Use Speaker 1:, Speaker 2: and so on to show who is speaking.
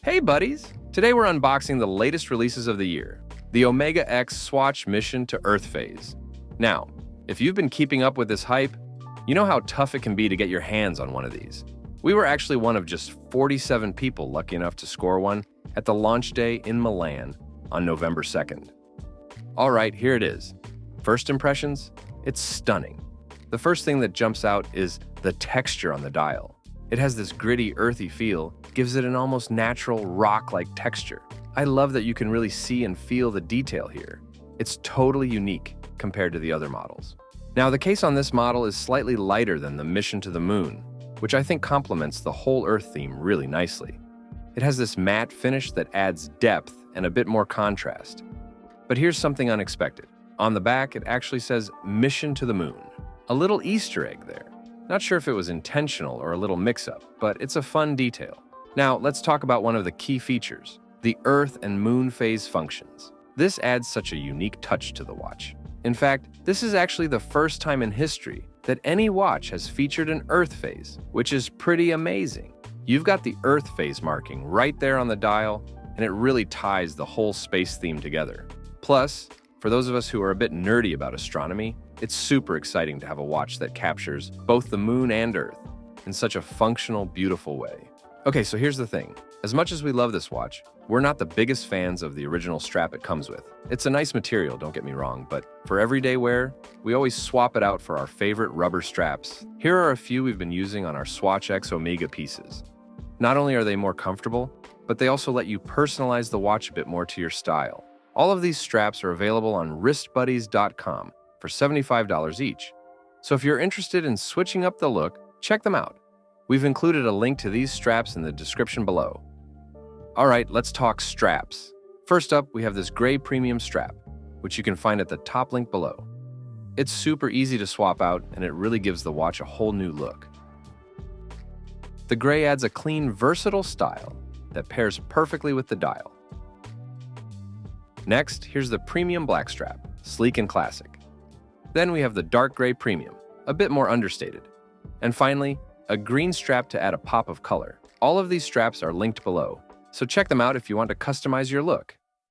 Speaker 1: Hey buddies! Today we're unboxing the latest releases of the year, the Omega X Swatch Mission to Earthphase. Now, if you've been keeping up with this hype, you know how tough it can be to get your hands on one of these. We were actually one of just 47 people lucky enough to score one at the launch day in Milan on November 2nd. Alright, here it is. First impressions? It's stunning. The first thing that jumps out is the texture on the dial. It has this gritty, earthy feel, gives it an almost natural rock-like texture. I love that you can really see and feel the detail here. It's totally unique compared to the other models. Now, the case on this model is slightly lighter than the Mission to the Moon, which I think complements the whole Earth theme really nicely. It has this matte finish that adds depth and a bit more contrast. But here's something unexpected. On the back, it actually says Mission to the Moon. A little Easter egg there. Not sure if it was intentional or a little mix-up, but it's a fun detail. Now, let's talk about one of the key features, the Earth and Moon phase functions. This adds such a unique touch to the watch. In fact, this is actually the first time in history that any watch has featured an Earth phase, which is pretty amazing. You've got the Earth phase marking right there on the dial, and it really ties the whole space theme together. Plus, for those of us who are a bit nerdy about astronomy, it's super exciting to have a watch that captures both the moon and Earth in such a functional, beautiful way. Okay, so here's the thing. As much as we love this watch, we're not the biggest fans of the original strap it comes with. It's a nice material, don't get me wrong, but for everyday wear, we always swap it out for our favorite rubber straps. Here are a few we've been using on our Swatch X Omega pieces. Not only are they more comfortable, but they also let you personalize the watch a bit more to your style. All of these straps are available on Wristbuddys.com for $75 each. So if you're interested in switching up the look, check them out. We've included a link to these straps in the description below. Alright, let's talk straps. First up, we have this gray premium strap, which you can find at the top link below. It's super easy to swap out, and it really gives the watch a whole new look. The gray adds a clean, versatile style that pairs perfectly with the dial. Next, here's the premium black strap, sleek and classic. Then we have the dark gray premium, a bit more understated. And finally, a green strap to add a pop of color. All of these straps are linked below, so check them out if you want to customize your look.